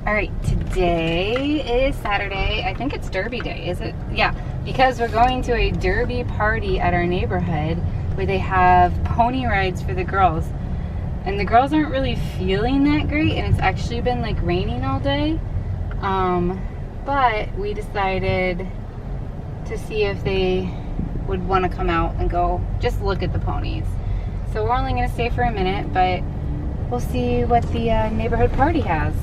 All right, today is Saturday. I think it's Derby Day, is it? Yeah, because we're going to a Derby party at our neighborhood where they have pony rides for the girls. And the girls aren't really feeling that great, and it's actually been like raining all day. But we decided to see if they would want to come out and go just look at the ponies. So we're only going to stay for a minute, but we'll see what the neighborhood party has.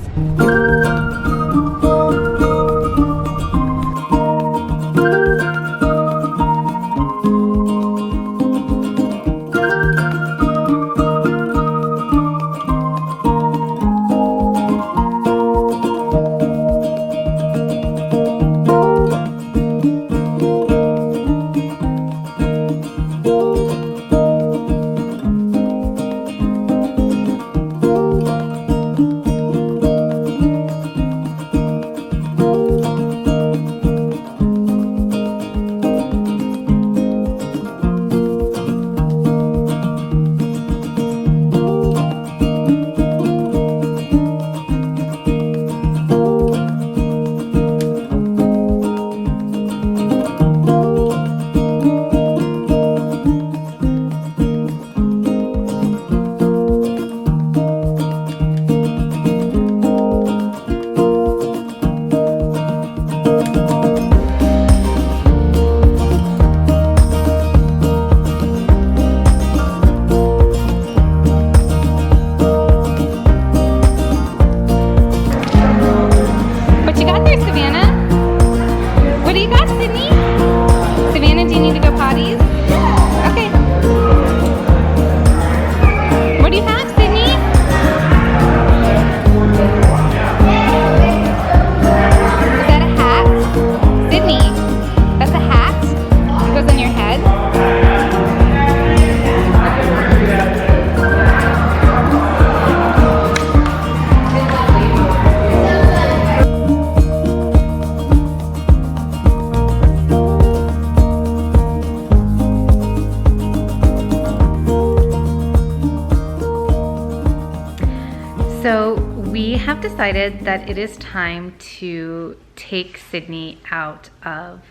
So we have decided that it is time to take Sydney out of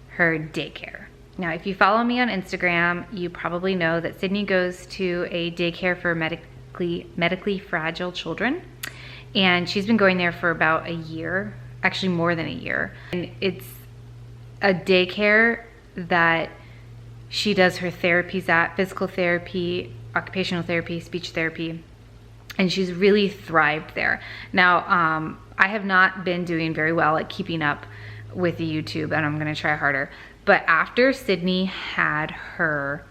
her daycare. Now, if you follow me on Instagram, you probably know that Sydney goes to a daycare for medically fragile children. And she's been going there for about a year, actually more than a year. And it's a daycare that she does her therapies at, physical therapy, occupational therapy, speech therapy. And she's really thrived there. Now, I have not been doing very well at keeping up with the YouTube, and I'm gonna try harder. But after Sydney had her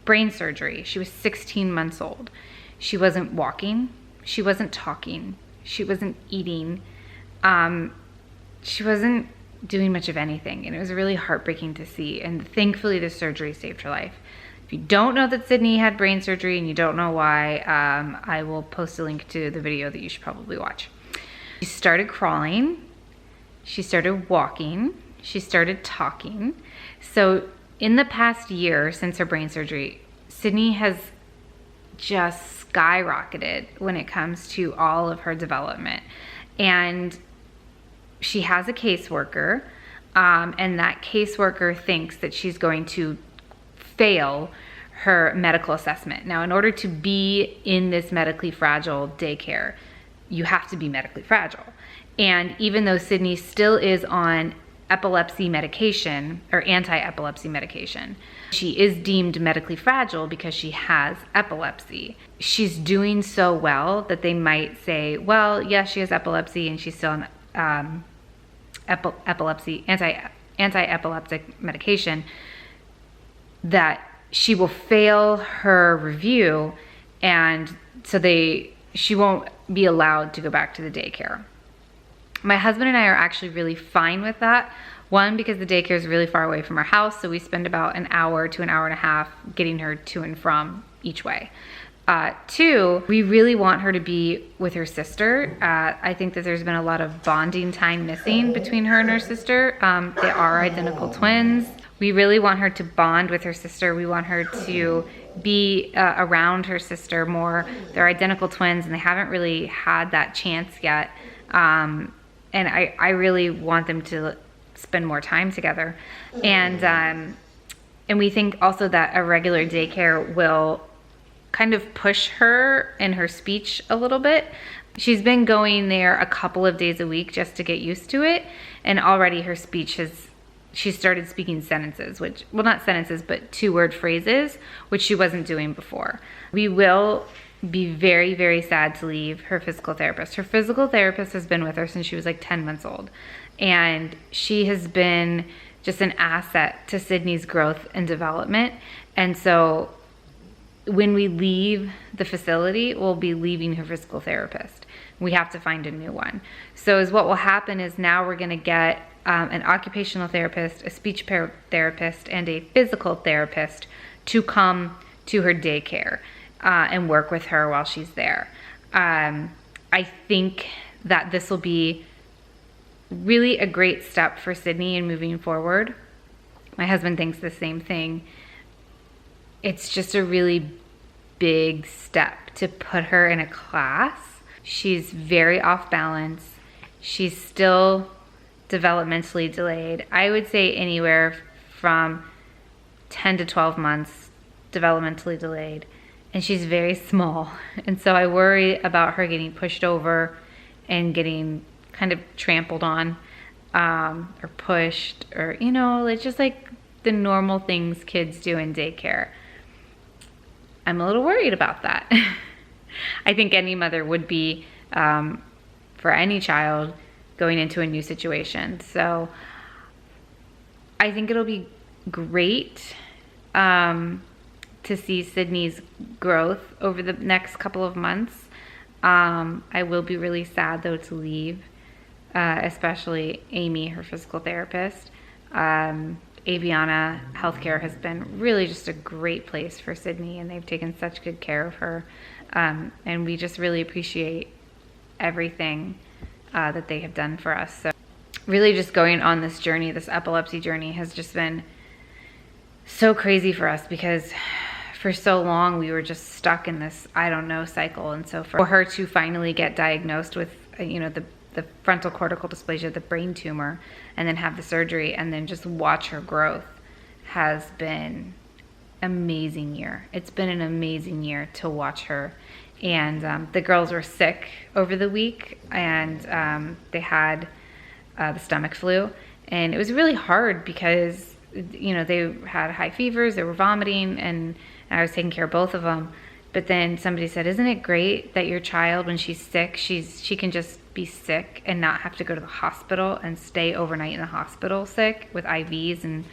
brain surgery, she was 16 months old. She wasn't walking, she wasn't talking, she wasn't eating, she wasn't doing much of anything, and it was really heartbreaking to see. And thankfully, the surgery saved her life. If you don't know that Sydney had brain surgery and you don't know why, I will post a link to the video that you should probably watch. She started crawling, she started walking, she started talking. So in the past year since her brain surgery, Sydney has just skyrocketed when it comes to all of her development. And she has a caseworker, and that caseworker thinks that she's going to fail her medical assessment. Now, in order to be in this medically fragile daycare, you have to be medically fragile. And even though Sydney still is on epilepsy medication or anti-epilepsy medication, she is deemed medically fragile because she has epilepsy. She's doing so well that they might say, well, yes, she has epilepsy and she's still on anti-epileptic medication, that she will fail her review, and so she won't be allowed to go back to the daycare. My husband and I are actually really fine with that. One, because the daycare is really far away from our house, so we spend about an hour to an hour and a half getting her to and from each way. Two, we really want her to be with her sister. I think that there's been a lot of bonding time missing between her and her sister. They are identical twins. We really want her to bond with her sister. We want her to be around her sister more. They're identical twins and they haven't really had that chance yet. And I really want them to spend more time together. And we think also that a regular daycare will kind of push her in her speech a little bit. She's been going there a couple of days a week just to get used to it. And already her speech she started speaking sentences, which, well, not sentences, but 2-word phrases, which she wasn't doing before. We will be very, very sad to leave her physical therapist. Her physical therapist has been with her since she was like 10 months old. And she has been just an asset to Sydney's growth and development. And so when we leave the facility, we'll be leaving her physical therapist. We have to find a new one. So what will happen is now we're gonna get an occupational therapist, a speech therapist, and a physical therapist to come to her daycare and work with her while she's there. I think that this will be really a great step for Sydney in moving forward. My husband thinks the same thing. It's just a really big step to put her in a class. She's very off balance. She's still developmentally delayed. I would say anywhere from 10 to 12 months developmentally delayed. And she's very small. And so I worry about her getting pushed over and getting kind of trampled on or pushed, or, you know, it's just like the normal things kids do in daycare. I'm a little worried about that. I think any mother would be for any child going into a new situation. So I think it'll be great to see Sydney's growth over the next couple of months. I will be really sad though to leave, especially Amy, her physical therapist. Aviana Healthcare has been really just a great place for Sydney, and they've taken such good care of her. And we just really appreciate everything that they have done for us. So really just going on this journey, this epilepsy journey, has just been so crazy for us, because for so long we were just stuck in this I don't know cycle. And so for her to finally get diagnosed with the frontal cortical dysplasia, the brain tumor, and then have the surgery, and then just watch her growth, has been amazing year. It's been an amazing year to watch her. And the girls were sick over the week, and they had the stomach flu, and it was really hard because they had high fevers, they were vomiting, and I was taking care of both of them. But then somebody said, isn't it great that your child, when she's sick, she can just be sick and not have to go to the hospital and stay overnight in the hospital sick with IVs and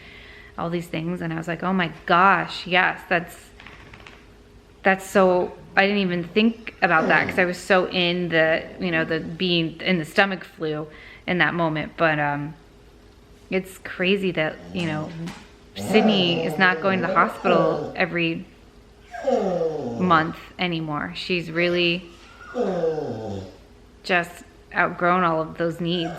all these things? And I was like, oh my gosh, yes, that's so, I didn't even think about that because I was so in the being in the stomach flu in that moment. But it's crazy that Sydney is not going to the hospital every month anymore. She's really just outgrown all of those needs.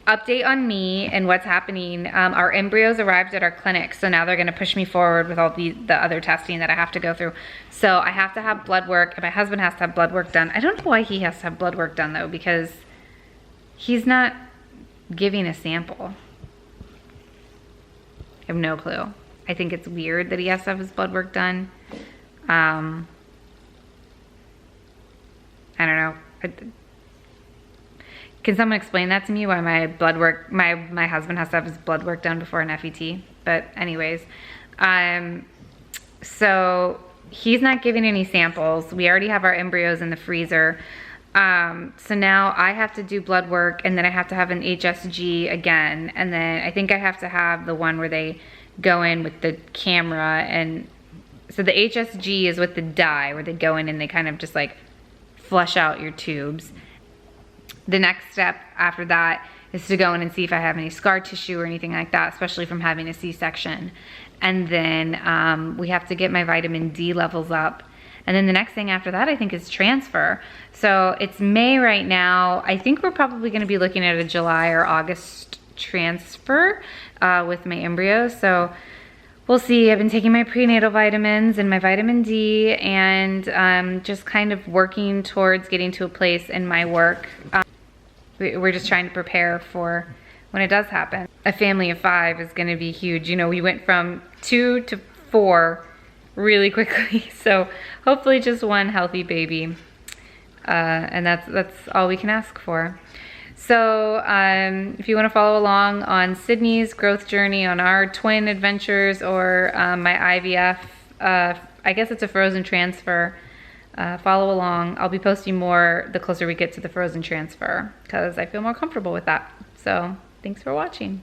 Update on me and what's happening. Our embryos arrived at our clinic, so now they're going to push me forward with all the other testing that I have to go through. So I have to have blood work, and my husband has to have blood work done. I don't know why he has to have blood work done though, because he's not giving a sample. I have no clue. I think it's weird that he has to have his blood work done. I don't know. Can someone explain that to me, why my blood work, my husband has to have his blood work done before an FET? But anyways, so he's not giving any samples. We already have our embryos in the freezer. So now I have to do blood work, and then I have to have an HSG again. And then I think I have to have the one where they go in with the camera. And so the HSG is with the dye, where they go in and they kind of just like flush out your tubes. The next step after that is to go in and see if I have any scar tissue or anything like that, especially from having a C-section. And then we have to get my vitamin D levels up. And then the next thing after that, I think, is transfer. So it's May right now. I think we're probably going to be looking at a July or August transfer with my embryos. So we'll see. I've been taking my prenatal vitamins and my vitamin D, and just kind of working towards getting to a place in my work. We're just trying to prepare for when it does happen. A family of 5 is gonna be huge. You know, we went from 2 to 4 really quickly. So hopefully just one healthy baby. And that's all we can ask for. So if you want to follow along on Sydney's growth journey, on our twin adventures, or my IVF, I guess it's a frozen transfer, follow along. I'll be posting more the closer we get to the frozen transfer because I feel more comfortable with that. So thanks for watching.